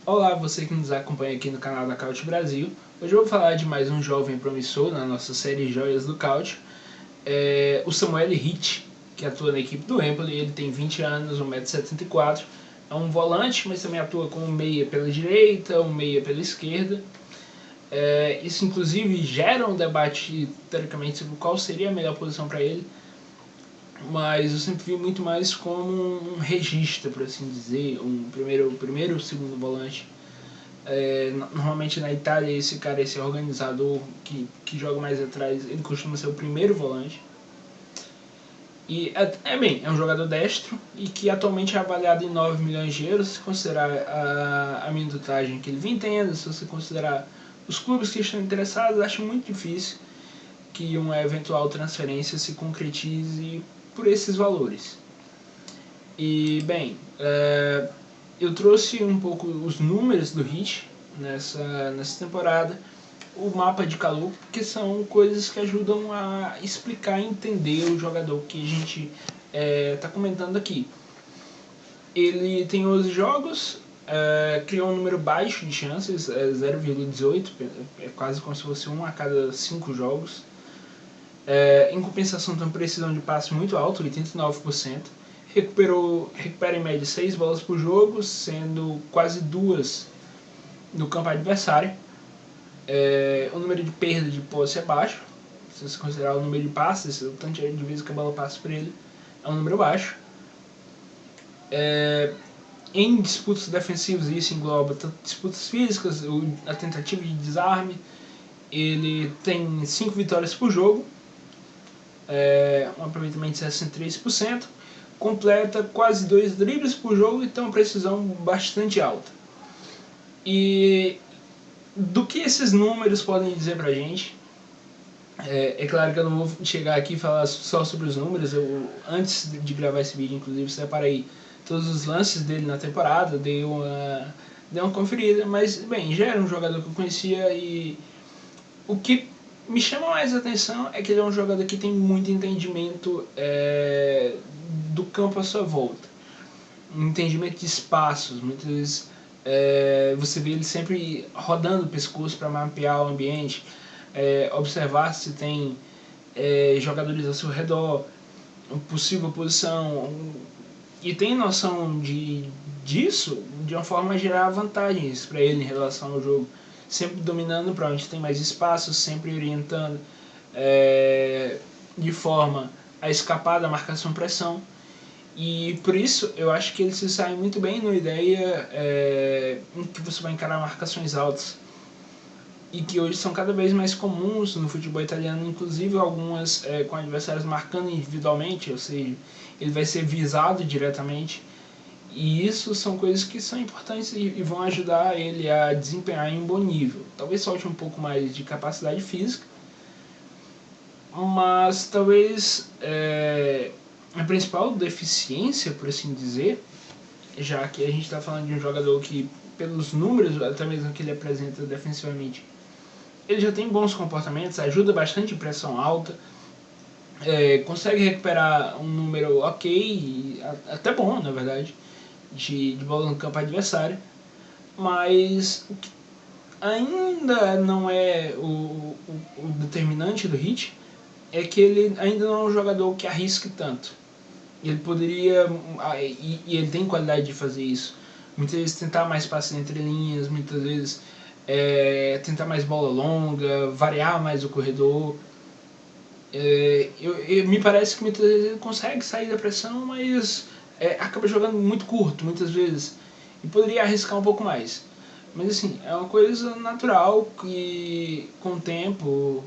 Olá, você que nos acompanha aqui no canal da Caute Brasil. Hoje eu vou falar de mais um jovem promissor na nossa série Joias do Caute, o Samuel Hitt, que atua na equipe do Empoli. Ele tem 20 anos, 1,74 m, é um volante, mas também atua como meia pela direita, um meia pela esquerda. Isso inclusive gera um debate, teoricamente, sobre qual seria a melhor posição para ele, mas eu sempre vi muito mais como um regista, por assim dizer, um primeiro ou segundo volante. Normalmente na Itália esse cara, esse organizador que joga mais atrás, ele costuma ser o primeiro volante. E é um jogador destro e que atualmente é avaliado em 9 milhões de euros, se considerar a minutagem que ele vem tendo, se você considerar os clubes que estão interessados. Acho muito difícil que uma eventual transferência se concretize por esses valores. E, bem, eu trouxe um pouco os números do Hitt nessa temporada, o mapa de calor, que são coisas que ajudam a explicar e entender o jogador que a gente está comentando aqui. Ele tem 11 jogos, criou um número baixo de chances, 0,18, é quase como se fosse 1 a cada 5 jogos. Em compensação, tem uma precisão de passe muito alta, 89%. Recupera em média 6 bolas por jogo, sendo quase 2 no campo adversário. O número de perda de posse é baixo, se você considerar o número de passes, o tanto de vezes que a bola passa por ele, é um número baixo. Em disputas defensivas, isso engloba tanto disputas físicas, a tentativa de desarme. Ele tem 5 vitórias por jogo, um aproveitamento de 63%, completa quase 2 dribles por jogo e tem uma precisão bastante alta. E do que esses números podem dizer pra gente? É claro que eu não vou chegar aqui e falar só sobre os números. Antes de gravar esse vídeo, inclusive, separei todos os lances dele na temporada, dei uma conferida, mas, bem, já era um jogador que eu conhecia. E o que me chama mais a atenção é que ele é um jogador que tem muito entendimento do campo à sua volta, entendimento de espaços. Muitas vezes você vê ele sempre rodando o pescoço para mapear o ambiente, observar se tem jogadores ao seu redor, possível posição, e tem noção disso de uma forma a gerar vantagens para ele em relação ao jogo, sempre dominando para onde tem mais espaço, sempre orientando de forma a escapar da marcação-pressão. E por isso eu acho que ele se sai muito bem numa ideia em que você vai encarar marcações altas, e que hoje são cada vez mais comuns no futebol italiano, inclusive algumas com adversários marcando individualmente, ou seja, ele vai ser visado diretamente. E isso são coisas que são importantes e vão ajudar ele a desempenhar em um bom nível. Talvez falte um pouco mais de capacidade física, mas talvez a principal deficiência, por assim dizer, já que a gente está falando de um jogador que, pelos números, até mesmo que ele apresenta defensivamente, ele já tem bons comportamentos, ajuda bastante em pressão alta, consegue recuperar um número ok, até bom na verdade, de bola no campo adversário, mas o que ainda não é o determinante do Hitt é que ele ainda não é um jogador que arrisque tanto. Ele poderia, e ele tem qualidade de fazer isso, muitas vezes tentar mais passes entre linhas, muitas vezes tentar mais bola longa, variar mais o corredor. Me parece que muitas vezes ele consegue sair da pressão, mas acaba jogando muito curto, muitas vezes, e poderia arriscar um pouco mais. Mas assim, é uma coisa natural que com o tempo,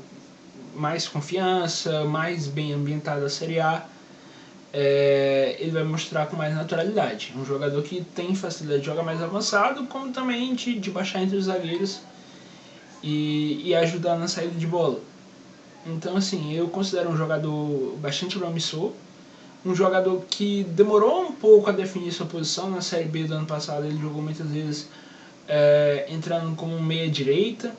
mais confiança, mais bem ambientado a Série A, ele vai mostrar com mais naturalidade. Um jogador que tem facilidade de jogar mais avançado, como também de baixar entre os zagueiros e ajudar na saída de bola. Então, assim, eu considero um jogador bastante promissor, um jogador que demorou um pouco a definir sua posição. Na Série B do ano passado ele jogou muitas vezes entrando como meia direita,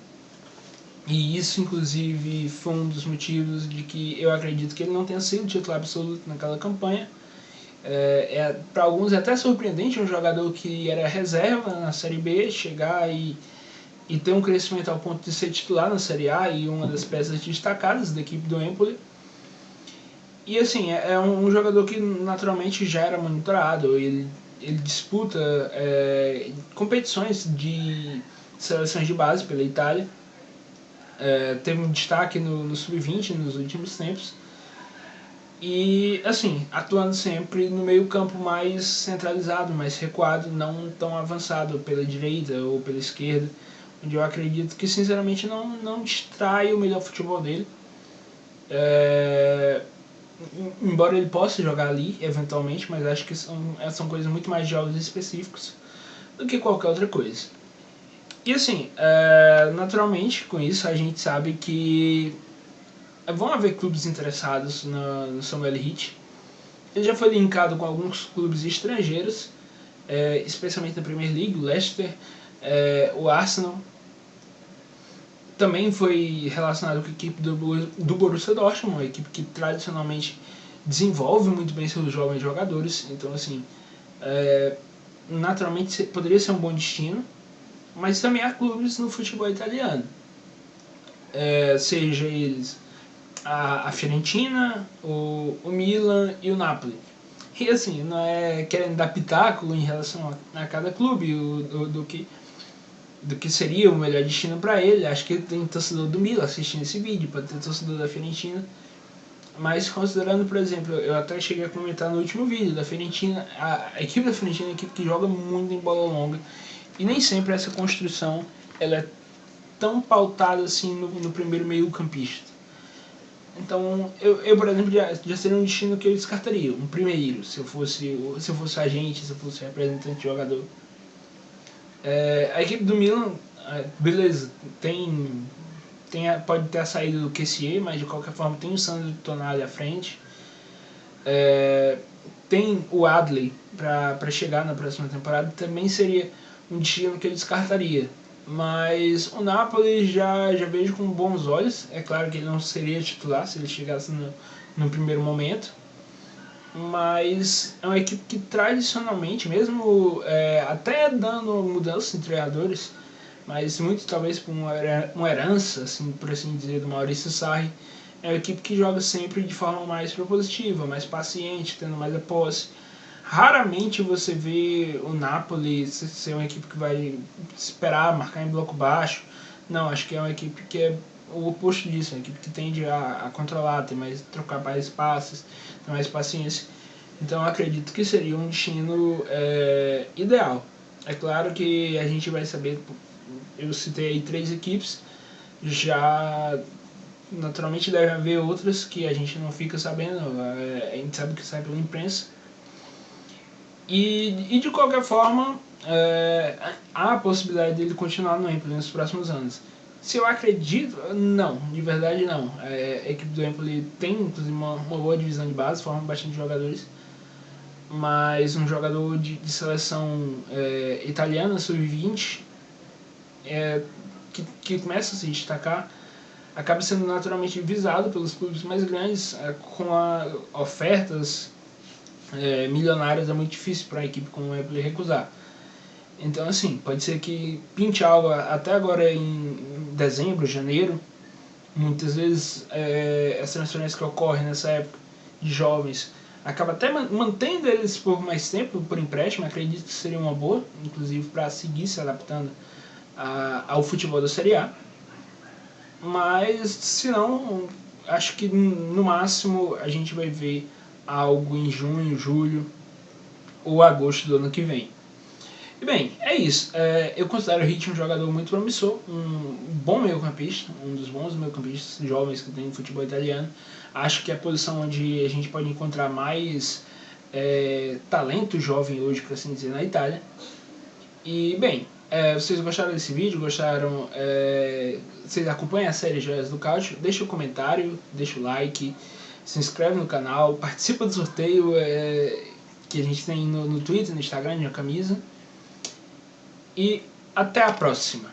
e isso inclusive foi um dos motivos de que eu acredito que ele não tenha sido titular absoluto naquela campanha. Para alguns é até surpreendente um jogador que era reserva na Série B chegar e ter um crescimento ao ponto de ser titular na Série A e uma das peças destacadas da equipe do Empoli. E assim, é um jogador que naturalmente já era monitorado, ele disputa competições de seleções de base pela Itália, teve um destaque no Sub-20 nos últimos tempos, e assim, atuando sempre no meio campo mais centralizado, mais recuado, não tão avançado pela direita ou pela esquerda, onde eu acredito que sinceramente não distrai o melhor futebol dele. Embora ele possa jogar ali, eventualmente, mas acho que são coisas muito mais de jogos específicos do que qualquer outra coisa. E assim, naturalmente, com isso, a gente sabe que vão haver clubes interessados no Samuel Hitt. Ele já foi linkado com alguns clubes estrangeiros, especialmente na Premier League, o Leicester, o Arsenal. Também foi relacionado com a equipe do Borussia Dortmund, uma equipe que tradicionalmente desenvolve muito bem seus jovens jogadores. Então, assim, naturalmente poderia ser um bom destino, mas também há clubes no futebol italiano, seja eles a Fiorentina, o Milan e o Napoli. E assim, não é querendo dar pitaco em relação a cada clube do que seria o melhor destino para ele. Acho que tem torcedor do Milan assistindo esse vídeo, pode ter torcedor da Fiorentina. Mas considerando, por exemplo, eu até cheguei a comentar no último vídeo da Fiorentina, a equipe da Fiorentina é uma equipe que joga muito em bola longa, e nem sempre essa construção ela é tão pautada assim no primeiro meio campista. Então, eu por exemplo, já seria um destino que eu descartaria, um primeiro, se eu fosse agente, se eu fosse representante de jogador. A equipe do Milan, beleza, pode ter a saída do Kessié, mas de qualquer forma tem o Sandro Tonali à frente. Tem o Adley para chegar na próxima temporada, também seria um destino que eu descartaria. Mas o Napoli já vejo com bons olhos. É claro que ele não seria titular se ele chegasse no primeiro momento, mas é uma equipe que tradicionalmente, mesmo até dando mudança em treinadores, mas muito talvez por uma herança, assim, por assim dizer, do Maurício Sarri, é uma equipe que joga sempre de forma mais propositiva, mais paciente, tendo mais a posse. Raramente você vê o Napoli ser uma equipe que vai esperar, marcar em bloco baixo. Não, acho que é uma equipe que é o oposto disso, é uma equipe que tende a controlar, trocar mais passes, ter mais paciência. Então eu acredito que seria um destino ideal. É claro que a gente vai saber, eu citei aí 3 equipes, já naturalmente deve haver outras que a gente não fica sabendo, a gente sabe que sai pela imprensa. E de qualquer forma, há a possibilidade dele continuar no Empoli nos próximos anos. Se eu acredito, não, de verdade não. A equipe do Empoli tem inclusive uma boa divisão de base, forma bastante jogadores, mas um jogador de seleção italiana, sub-20, que começa a se destacar, acaba sendo naturalmente visado pelos clubes mais grandes, com ofertas milionárias. É muito difícil para a equipe como o Empoli recusar. Então, assim, pode ser que pinte algo até agora em dezembro, janeiro. Muitas vezes as transferências que ocorrem nessa época de jovens acaba até mantendo eles por mais tempo por empréstimo. Acredito que seria uma boa, inclusive para seguir se adaptando ao futebol da Série A. Mas, se não, acho que no máximo a gente vai ver algo em junho, julho ou agosto do ano que vem. E bem, é isso. Eu considero o Hitt um jogador muito promissor, um bom meio-campista, um dos bons meio-campistas jovens que tem no futebol italiano. Acho que é a posição onde a gente pode encontrar mais talento jovem hoje, por assim dizer, na Itália. E bem, vocês gostaram desse vídeo? Gostaram? Vocês acompanham a série Joias do Cautio? Deixa o comentário, deixa o like, se inscreve no canal, participa do sorteio que a gente tem no Twitter, no Instagram, na camisa. E até a próxima!